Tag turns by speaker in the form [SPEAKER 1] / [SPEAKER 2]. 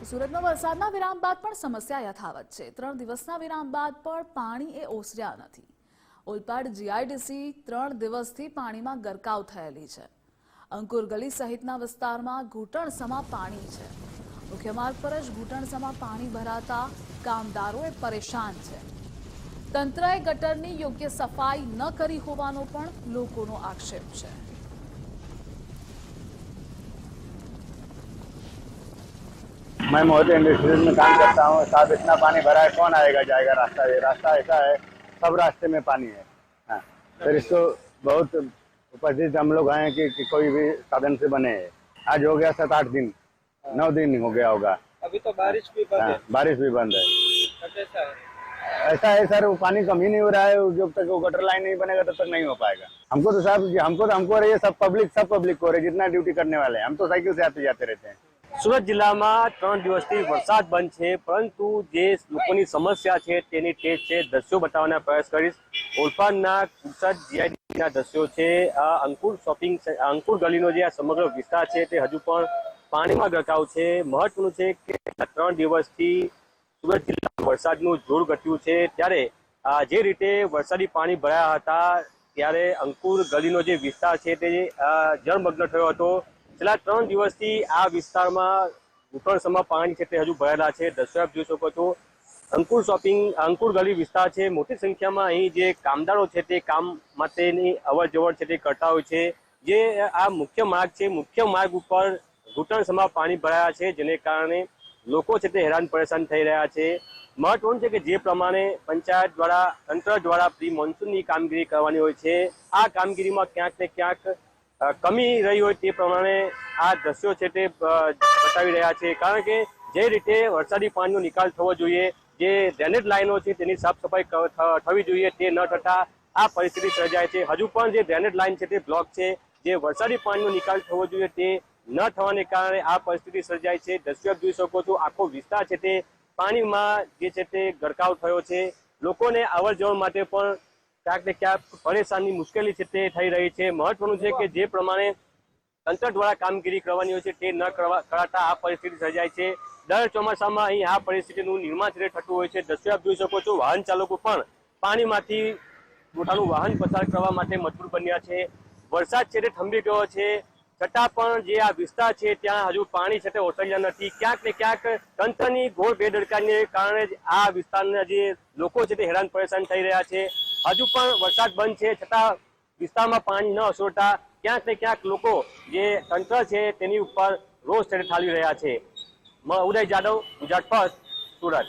[SPEAKER 1] સુરતમાં વરસાદના વિરામ બાદ પણ સમસ્યા યથાવત છે। 3 દિવસના વિરામ બાદ પણ પાણી ઓસર્યા નથી। ઓલપાડ જીઆઈડીસી 3 દિવસથી પાણીમાં ગરકાવ થયેલી છે। અંકુર ગલી સહિતના વિસ્તારમાં ઘૂંટણસમા પાણી છે। મુખ્ય માર્ગ પર જ ઘૂંટણસમા પાણી ભરાતા કામદારોએ પરેશાન છે। તંત્રએ ગટરની યોગ્ય સફાઈ ન કરી હોવાનો પણ લોકોનો આક્ષેપ છે।
[SPEAKER 2] मैं मोदी इंडस्ट्रीज में काम करता हूँ। साहब इतना पानी भरा है, कौन आएगा जाएगा। रास्ता ऐसा है, सब रास्ते में पानी है। हाँ, फिर इसको बहुत उपस्थित हम लोग हैं कि कोई भी साधन से बने। आज हो गया 7-8 दिन, 9 दिन हो गया होगा।
[SPEAKER 3] अभी तो बारिश भी बंद है।
[SPEAKER 2] बारिश भी बंद है।
[SPEAKER 3] तो कैसा है?
[SPEAKER 2] ऐसा है सर, वो पानी कम ही नहीं हो रहा है। जब तक वो गटर लाइन नहीं बनेगा तब तक नहीं हो पाएगा। हमको तो साहब हमको रही है, सब पब्लिक को रही है, जितना ड्यूटी करने वाले हैं। हम तो साइकिल से आते जाते रहते हैं।
[SPEAKER 4] સુરત જિલ્લામાં 3 દિવસથી વરસાદ બંધ છે, પરંતુ જે લોકોની સમસ્યા છે તેની તેજ છે। દ્રશ્યો બતાવવાનો પ્રયાસ કરીશ। ઓલપાડના કુરસદ જીઆઈડીસીના દ્રશ્યો છે। આ અંકુર ગલીનો જે આ સમગ્ર વિસ્તાર છે તે હજુ પણ પાણીમાં ગરકાવ છે। મહત્વનું છે કે 3 દિવસથી સુરત જિલ્લામાં વરસાદનું જોર ઘટ્યું છે, ત્યારે જે રીતે વરસાદી પાણી ભરાયા હતા ત્યારે અંકુર ગલીનો જે વિસ્તાર છે તે જળમગ્ન થયો હતો। છેલ્લા 3 દિવસથી આ વિસ્તારમાં ઘૂંટણસમા પાણી છે તે હજુ ભરાયેલા છે। દ્રશ્યો આપ જોઈ શકો છો। અંકુર ગલી વિસ્તાર છે। મોટી સંખ્યામાં અહીં જે કામદારો છે તે કામ માટેની અવર જવર છે તે કરતા હોય છે। જે આ મુખ્ય માર્ગ છે, મુખ્ય માર્ગ ઉપર ઘૂંટણસમા પાણી ભરાયા છે, જેને કારણે લોકો છે તે હેરાન પરેશાન થઈ રહ્યા છે। મહત્વનું છે કે જે પ્રમાણે પંચાયત દ્વારા, તંત્ર દ્વારા પ્રી મોન્સૂનની કામગીરી કરવાની હોય છે, આ કામગીરીમાં ક્યાંક ને ક્યાંક કમી રહી હોય તે પ્રમાણે આ દ્રશ્યો છે તે બતાવી રહ્યા છે। કારણ કે જે રીતે વરસાદી પાણીનો નિકાલ થવો જોઈએ, જે ડ્રેનેજ લાઈનો છે તેની સાફ સફાઈ થવી જોઈએ, તે ન થતા આ પરિસ્થિતિ સર્જાય છે। હજુ પણ જે ડ્રેનેજ લાઈન છે તે બ્લોક છે। જે વરસાદી પાણીનો નિકાલ થવો જોઈએ તે ન થવાને કારણે આ પરિસ્થિતિ સર્જાય છે। દ્રશ્યો જોઈ શકો છો, આખો વિસ્તાર છે તે પાણીમાં જે છે તે ગરકાવ થયો છે। લોકોને અવર જવર માટે પણ ક્યાંક ને ક્યાંક પરેશાની, મુશ્કેલી છે તે થઈ રહી છે। મહત્વનું છે કે જે પ્રમાણે તંત્ર દ્વારા કામગીરી કરવાની હોય છે તે ન કરાતા આ પરિસ્થિતિ સર્જાય છે। દર ચોમાસામાં અહીં આ પરિસ્થિતિનું નિર્માણ છે થતું હોય છે। દ્રશ્યો આપ જોઈ શકો છો, વાહન ચાલકો પણ પાણીમાંથી પોતાનું વાહન પસાર કરવા માટે મજબૂર બન્યા છે। વરસાદ છે તે થંભી ગયો છે, છતાં પણ જે આ વિસ્તાર છે ત્યાં હજુ પાણી છે તે ઓસર્યા નથી। ક્યાંક ને ક્યાંક તંત્રની ઘોર બેદરકારીને કારણે આ વિસ્તારના જે લોકો છે તે હેરાન પરેશાન થઈ રહ્યા છે। હજુ પણ વરસાદ બંધ છે, છતાં વિસ્તારમાં પાણી ન ઓસરતા ક્યાંક ને ક્યાંક લોકો જે તંત્ર છે તેની ઉપર રોષ ઠાલવી રહ્યા છે। ઉદય જાદવ, ગુજરાત ફર્સ્ટ, સુરત।